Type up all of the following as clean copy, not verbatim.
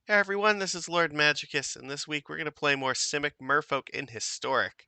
Hey everyone, this is Lord Magicus, and this week we're going to play more Simic Merfolk in Historic.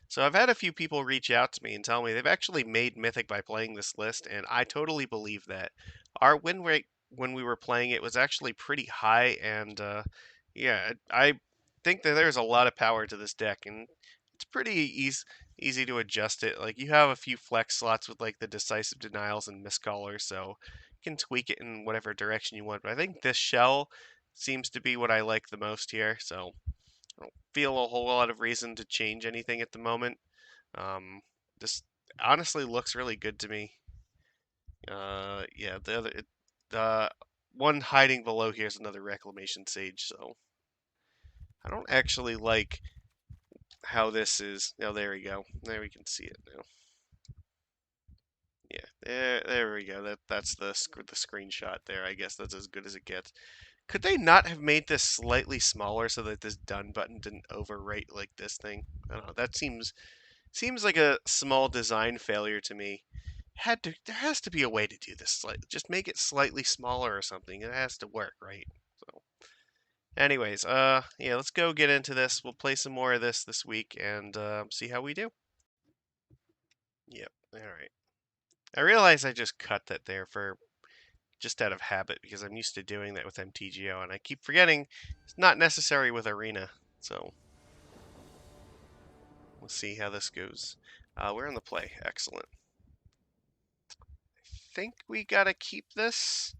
So I've had a few people reach out to me and tell me they've actually made Mythic by playing this list, and I totally believe that. Our win rate when we were playing it was actually pretty high, and yeah, I think that there's a lot of power to this deck, and it's pretty easy to adjust it. Like you have a few flex slots with like the Decisive Denials and Mistcaller, so you can tweak it in whatever direction you want. But I think this shell seems to be what I like the most here, so I don't feel a whole lot of reason to change anything at the moment. Um, this honestly looks really good to me. Yeah, the one hiding below here is another Reclamation Sage, so I don't actually like how this is. Oh, there we go. There we can see it now. Yeah, there we go. That's the screenshot there. I guess that's as good as it gets. Could they not have made this slightly smaller so that this done button didn't overwrite like this thing? I don't know. That seems like a small design failure to me. There has to be a way to do this. Just make it slightly smaller or something. It has to work, right? So, anyways, yeah, let's go get into this. We'll play some more of this week and see how we do. Yep. All right. I realize I just cut that there for just out of habit because I'm used to doing that with MTGO, and I keep forgetting it's not necessary with Arena. So we'll see how this goes. We're on the play. Excellent. I think we gotta keep this.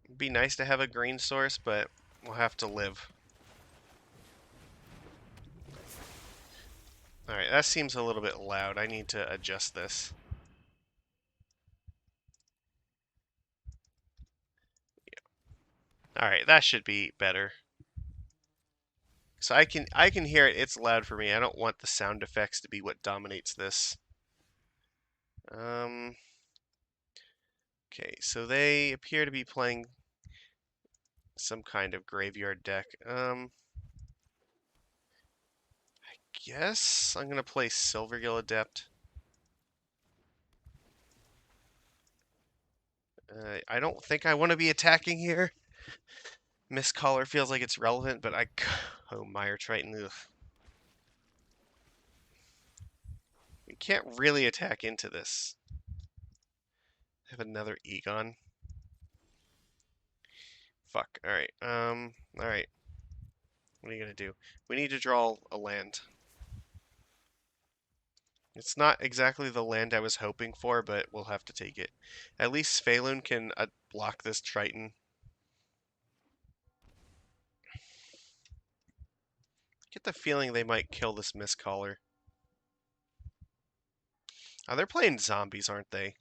It'd be nice to have a green source, but we'll have to live. Alright, that seems a little bit loud. I need to adjust this. Yeah. Alright, that should be better. So I can hear it. It's loud for me. I don't want the sound effects to be what dominates this. Okay, so they appear to be playing some kind of graveyard deck. I guess I'm gonna play Silvergill Adept. I don't think I want to be attacking here. Mistcaller feels like it's relevant, but oh, Mire Triton. Ugh. We can't really attack into this. Have another Egon. Fuck. All right. All right. What are you gonna do? We need to draw a land. It's not exactly the land I was hoping for, but we'll have to take it. At least Svyelun can block this Triton. Get the feeling they might kill this Mistcaller. Oh, they're playing zombies, aren't they?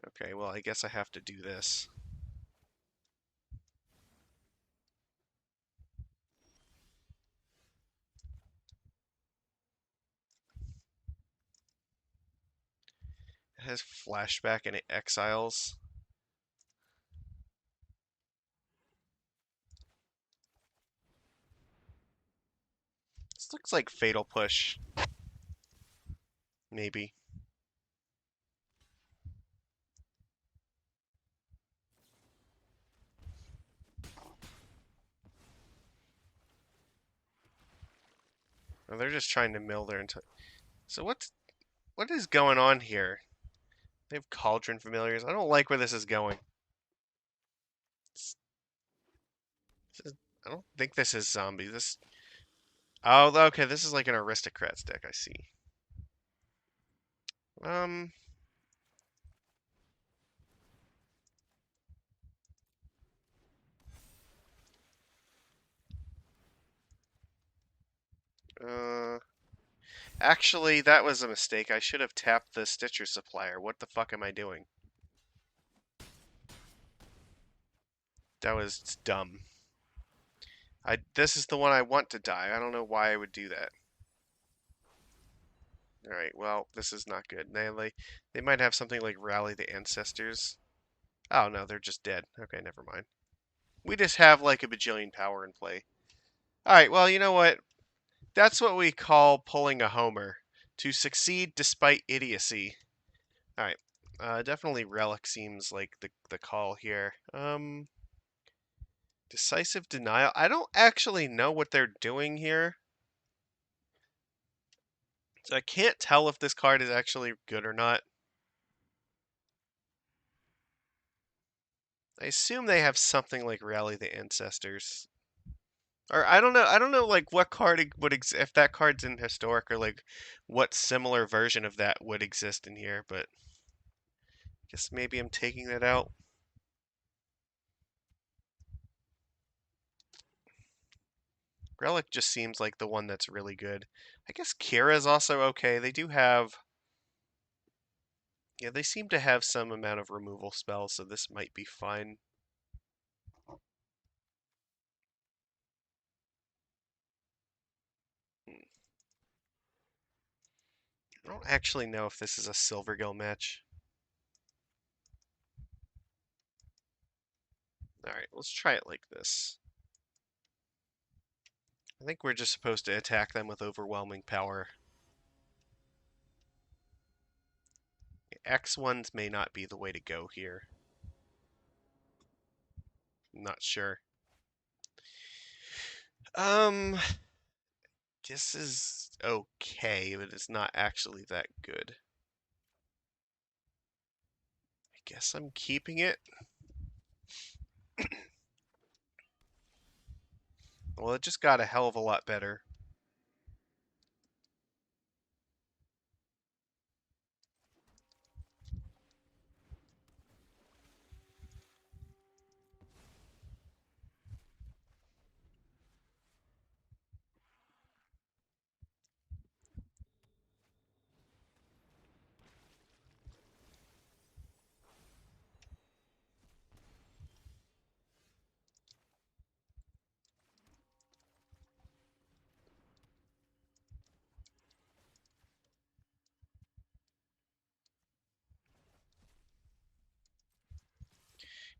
Okay, well, I guess I have to do this. It has flashback and it exiles. This looks like Fatal Push. Maybe. Oh, they're just trying to mill their entire... So what is going on here? They have Cauldron Familiars. I don't like where this is going. I don't think this is zombie. Oh, okay, this is like an Aristocrats deck, I see. Um... Actually, that was a mistake. I should have tapped the Stitcher Supplier. What the fuck am I doing? That was dumb. This is the one I want to die. I don't know why I would do that. Alright, well, this is not good. They might have something like Rally the Ancestors. Oh, no, they're just dead. Okay, never mind. We just have like a bajillion power in play. Alright, well, you know what? That's what we call pulling a homer. To succeed despite idiocy. Alright. Definitely Relic seems like the call here. Decisive Denial. I don't actually know what they're doing here. So I can't tell if this card is actually good or not. I assume they have something like Rally the Ancestors. Or I don't know. I don't know like what card would if that card's in historic, or like what similar version of that would exist in here, but I guess maybe I'm taking that out. Relic just seems like the one that's really good. I guess Kira's also okay. They do have, yeah, they seem to have some amount of removal spells, so this might be fine. I don't actually know if this is a Silvergill match. Alright, let's try it like this. I think we're just supposed to attack them with overwhelming power. X1s may not be the way to go here. I'm not sure. This is okay, but it's not actually that good. I guess I'm keeping it. Well, it just got a hell of a lot better.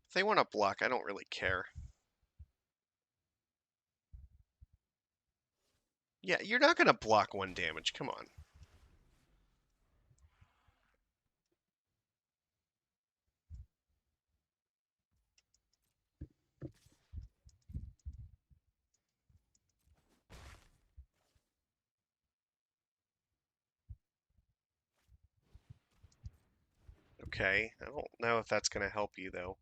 If they want to block, I don't really care. Yeah, you're not going to block 1 damage. Come on. Okay, I don't know if that's going to help you, though.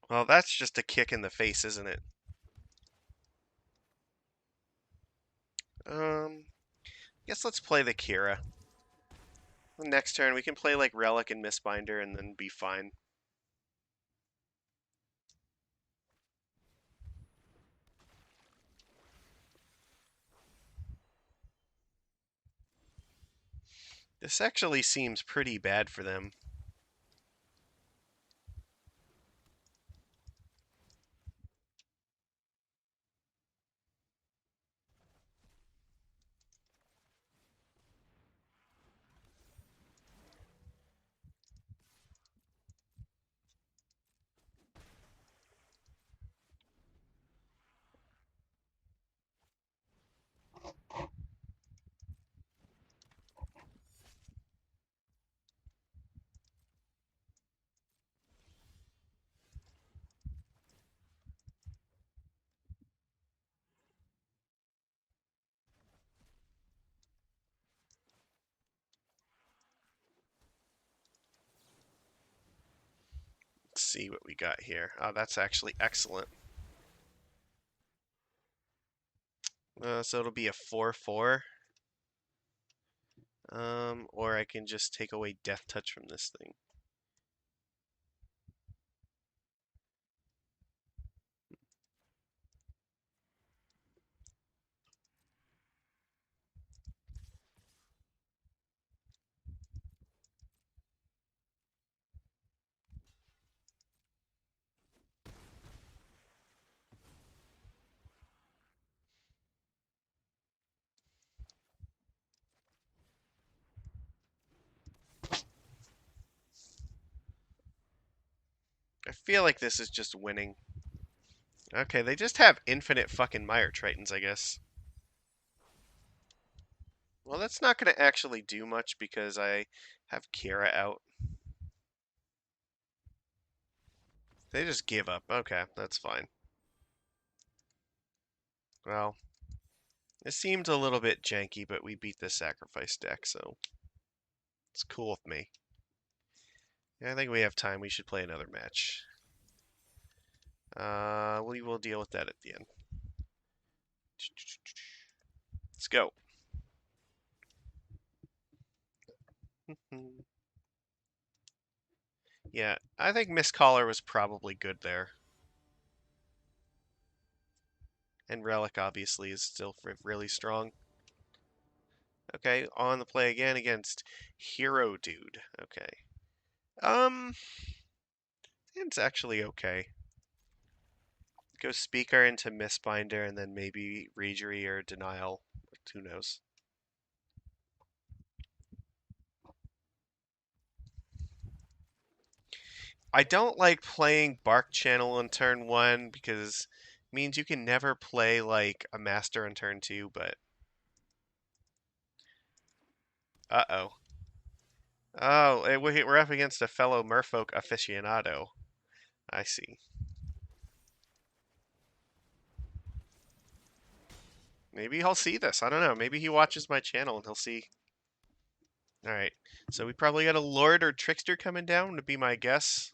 Well, that's just a kick in the face, isn't it? Guess let's play the Kira. Next turn, we can play like Relic and Mistbinder and then be fine. This actually seems pretty bad for them. Let's see what we got here. Oh, that's actually excellent. So it'll be a 4/4. Or I can just take away Death Touch from this thing. feel like this is just winning. Okay, they just have infinite fucking Mire Tritons, I guess. Well, that's not going to actually do much because I have Kira out. They just give up. Okay, that's fine. Well, it seemed a little bit janky, but we beat the sacrifice deck, so it's cool with me. Yeah, I think we have time. We should play another match. We will deal with that at the end. Let's go. Yeah, I think Mistcaller was probably good there. And Relic, obviously, is still really strong. Okay, on the play again against Hero Dude. Okay. It's actually okay. Go Speaker into Mistbinder and then maybe Reejerey or Denial. Who knows? I don't like playing Barkchannel on turn 1 because it means you can never play like a Master on turn 2, but... Uh-oh. Oh, we're up against a fellow Merfolk aficionado. I see. Maybe he'll see this. I don't know. Maybe he watches my channel and he'll see. Alright. So we probably got a Lord or Trickster coming down, would be my guess.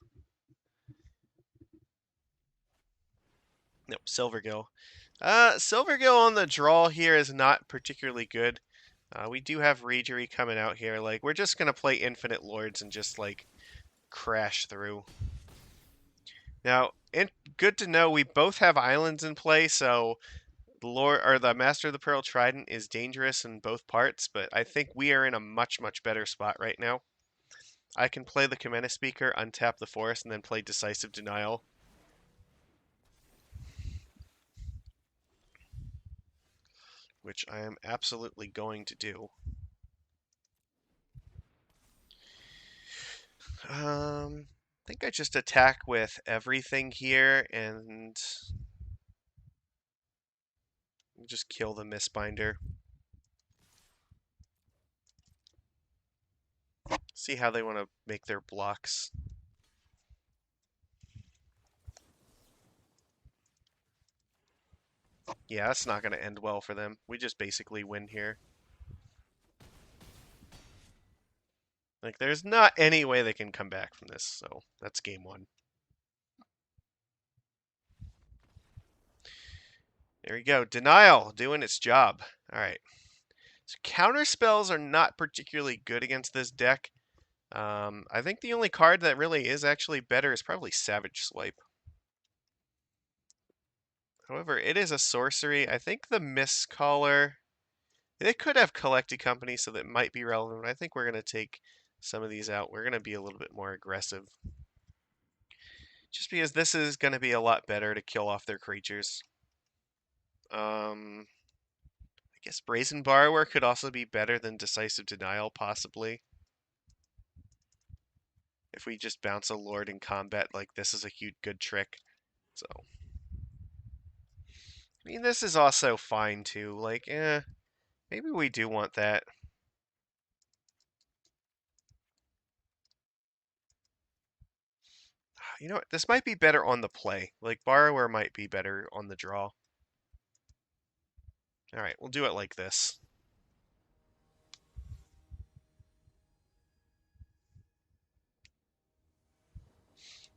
Nope, Silvergill. Silvergill on the draw here is not particularly good. We do have Reejerey coming out here. Like, we're just going to play Infinite Lords and just, like, crash through. Now, good to know we both have islands in play, so the Lord or the Master of the Pearl Trident is dangerous in both parts, but I think we are in a much, much better spot right now. I can play the Kumena Speaker, untap the forest, and then play Decisive Denial. Which I am absolutely going to do. I think I just attack with everything here and just kill the Mistbinder. See how they want to make their blocks. Yeah, that's not going to end well for them. We just basically win here. Like, there's not any way they can come back from this, so that's game 1. There we go. Denial doing its job. All right. So counter spells are not particularly good against this deck. I think the only card that really is actually better is probably Savage Swipe. However, it is a sorcery. I think the Mistcaller, it could have Collected Company, so that might be relevant. But I think we're going to take some of these out. We're going to be a little bit more aggressive. Just because this is going to be a lot better to kill off their creatures. I guess Brazen Borrower could also be better than Decisive Denial, possibly. If we just bounce a Lord in combat, like, this is a huge good trick. So, I mean, this is also fine, too. Like, maybe we do want that. You know what? This might be better on the play. Like, Borrower might be better on the draw. Alright, we'll do it like this.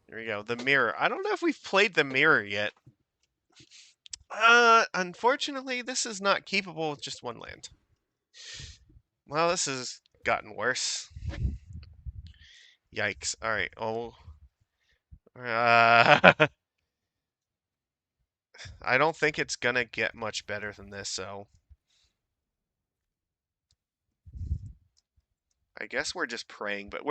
There we go. The Mirror. I don't know if we've played the Mirror yet. Unfortunately, this is not keepable with just one land. Well, this has gotten worse. Yikes. Alright, I don't think it's gonna get much better than this, so... I guess we're just praying, but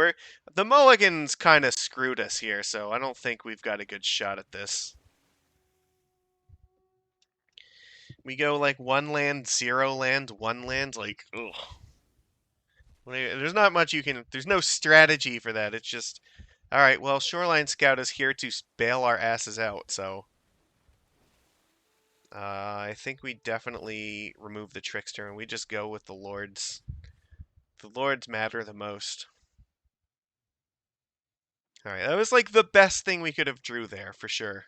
the Mulligans kind of screwed us here, so I don't think we've got a good shot at this. We go like 1 land, 0 land, 1 land, like, ugh. There's not much you can... There's no strategy for that. It's just, Alright, well, Shoreline Scout is here to bail our asses out, so... I think we definitely remove the Trickster and we just go with the Lords. The Lords matter the most. Alright, that was like the best thing we could have drew there, for sure.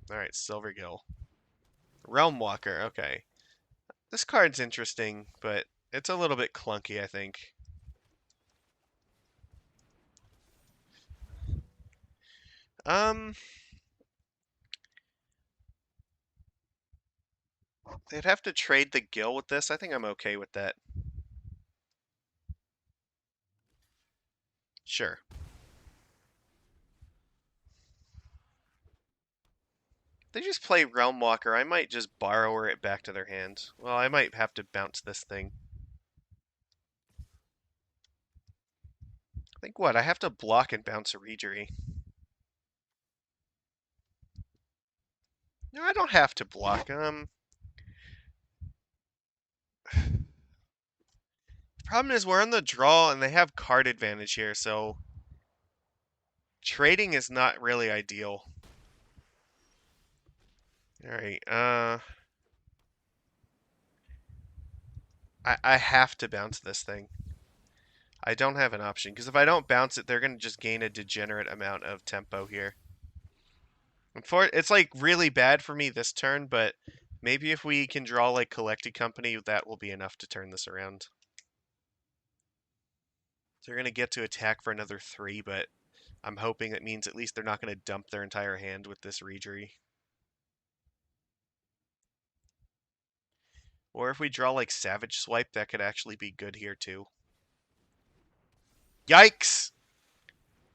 Alright, Silvergill. Realm Walker, okay. This card's interesting, but it's a little bit clunky, I think. They'd have to trade the Gill with this. I think I'm okay with that. Sure. They just play Realm Walker. I might just Borrower it back to their hand. Well, I might have to bounce this thing. I think what? I have to block and bounce a Reejerey. No, I don't have to block. The problem is we're on the draw and they have card advantage here, so trading is not really ideal. Alright, I have to bounce this thing. I don't have an option, because if I don't bounce it, they're going to just gain a degenerate amount of tempo here. It's like really bad for me this turn, but maybe if we can draw like Collected Company, that will be enough to turn this around. They're going to get to attack for another 3, but I'm hoping it means at least they're not going to dump their entire hand with this Reejerey. Or if we draw like Savage Swipe, that could actually be good here too. Yikes!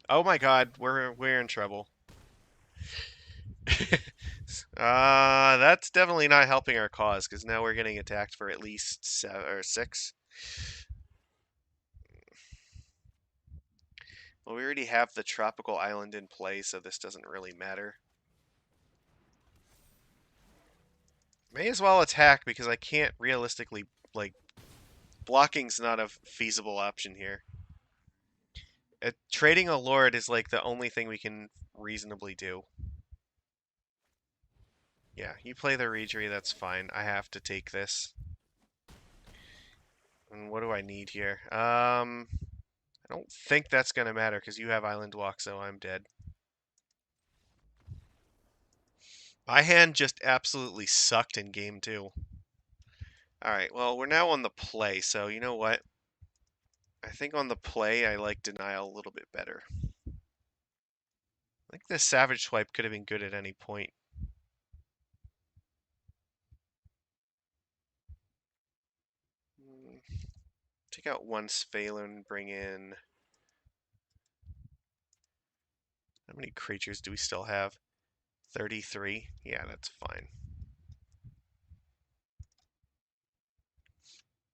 Oh my god, we're in trouble. That's definitely not helping our cause, because now we're getting attacked for at least 7 or 6. Well, we already have the tropical island in play, so this doesn't really matter. May as well attack, because I can't realistically, like, blocking's not a feasible option here. Trading a lord is like the only thing we can reasonably do. Yeah, you play the Reejerey, that's fine. I have to take this. And what do I need here? I don't think that's going to matter because you have Island Walk, so I'm dead. My hand just absolutely sucked in game 2. Alright, well, we're now on the play, so you know what? I think on the play, I like Denial a little bit better. I think this Savage Swipe could have been good at any point. Take out one Svyelun, bring in... How many creatures do we still have? 33? Yeah, that's fine.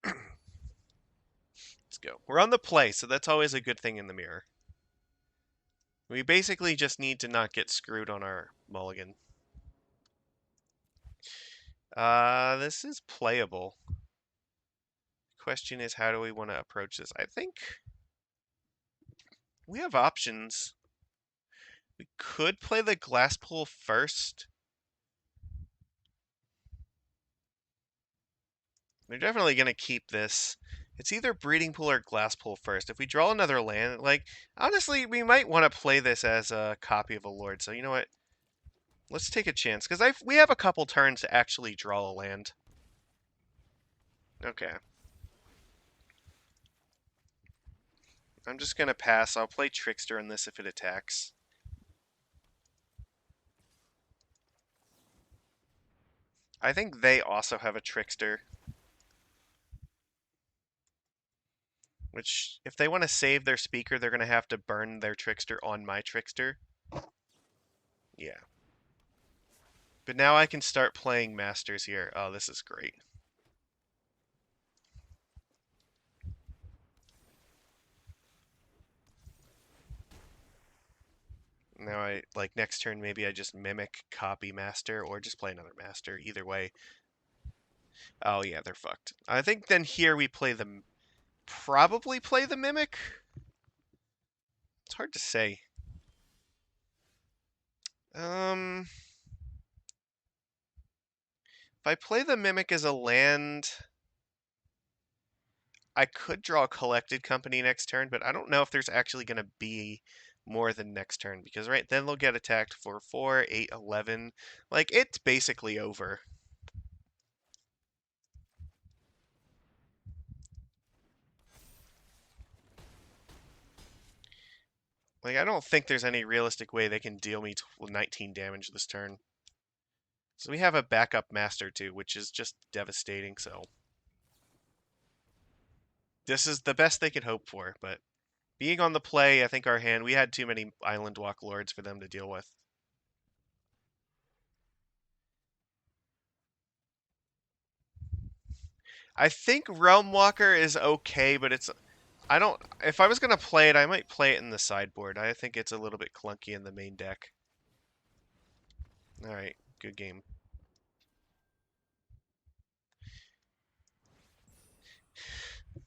Let's go. We're on the play, so that's always a good thing in the mirror. We basically just need to not get screwed on our mulligan. This is playable. Question is, how do we want to approach this? I think we have options. We could play the Glasspool first. We're definitely going to keep this. It's either Breeding Pool or Glasspool first. If we draw another land, like, honestly, we might want to play this as a copy of a Lord. So you know what? Let's take a chance, because we have a couple turns to actually draw a land. Okay. I'm just going to pass. I'll play Trickster in this if it attacks. I think they also have a Trickster. Which, if they want to save their speaker, they're going to have to burn their Trickster on my Trickster. Yeah. But now I can start playing Masters here. Oh, this is great. Now like, next turn, maybe I just Mimic, copy Master, or just play another Master. Either way. Oh, yeah, they're fucked. I think then here we play the probably play the Mimic. It's hard to say. Um, if I play the Mimic as a land, I could draw a Collected Company next turn, but I don't know if there's actually going to be more than next turn because right then they'll get attacked for 4, 8, 11. Like it's basically over. Like I don't think there's any realistic way they can deal me 19 damage this turn. So we have a backup master too, which is just devastating. So this is the best they could hope for, but being on the play, I think our hand, we had too many Island Walk Lords for them to deal with. I think Realm Walker is okay, but it's I don't if I was gonna play it, I might play it in the sideboard. I think it's a little bit clunky in the main deck. Alright, good game.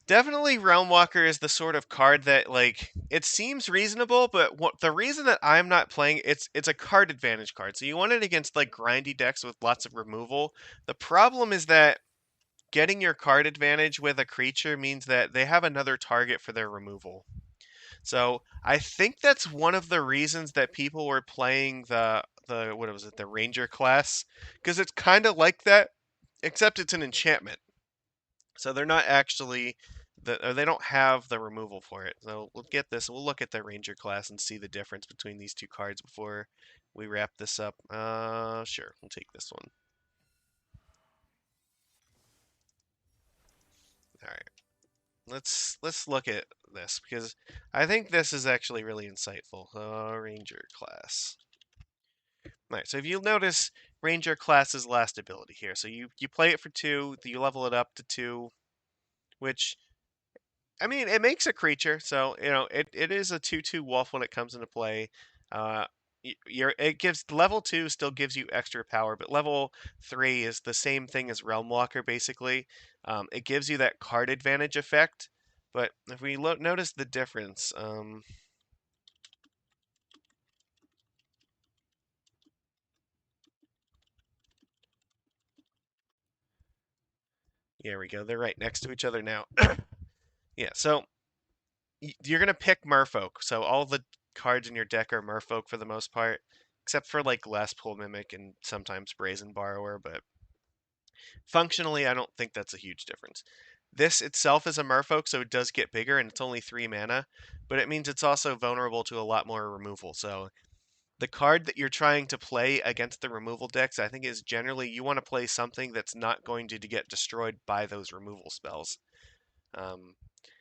Definitely Realm Walker is the sort of card that like it seems reasonable, but the reason that I'm not playing it's a card advantage card. So you want it against like grindy decks with lots of removal. The problem is that getting your card advantage with a creature means that they have another target for their removal. So I think that's one of the reasons that people were playing the what was it, the Ranger class, because it's kind of like that, except it's an enchantment. So they're not actually or they don't have the removal for it. So we'll get this. We'll look at the Ranger class and see the difference between these two cards before we wrap this up. Sure, we'll take this one. All right. Let's look at this because I think this is actually really insightful. Ranger class. All right, so if you'll notice, Ranger class's last ability here. So you play it for 2, you level it up to 2, which I mean it makes a creature. So you know it is a 2/2 wolf when it comes into play. Uh, it gives level 2 still gives you extra power, but level 3 is the same thing as Realm Walker basically. It gives you that card advantage effect. But if we notice the difference, here we go. They're right next to each other now. Yeah, so you're gonna pick Merfolk. So all the cards in your deck are Merfolk for the most part, except for like Glasspool Mimic and sometimes Brazen Borrower. But functionally, I don't think that's a huge difference. This itself is a Merfolk, so it does get bigger, and it's only 3 mana, but it means it's also vulnerable to a lot more removal. So the card that you're trying to play against the removal decks, I think, is generally you want to play something that's not going to get destroyed by those removal spells. Um,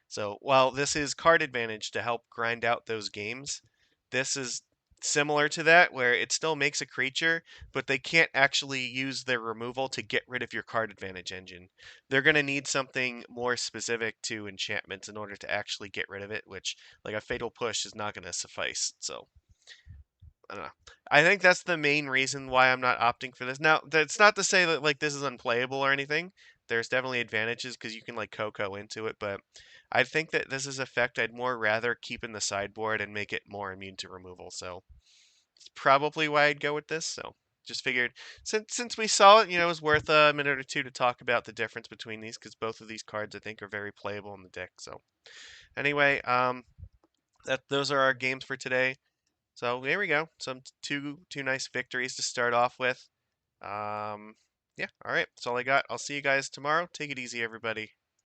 so while this is card advantage to help grind out those games, this is similar to that where it still makes a creature, but they can't actually use their removal to get rid of your card advantage engine. They're going to need something more specific to enchantments in order to actually get rid of it, which like a fatal push is not going to suffice. So I don't know. I think that's the main reason why I'm not opting for this. Now, that's not to say that like this is unplayable or anything. There's definitely advantages because you can like Coco into it, but I think that this is effect I'd more rather keep in the sideboard and make it more immune to removal. So it's probably why I'd go with this. So just figured since we saw it, it was worth a minute or two to talk about the difference between these because both of these cards I think are very playable in the deck. So anyway, that those are our games for today. So there we go. Some two nice victories to start off with. Yeah, all right. That's all I got. I'll see you guys tomorrow. Take it easy, everybody.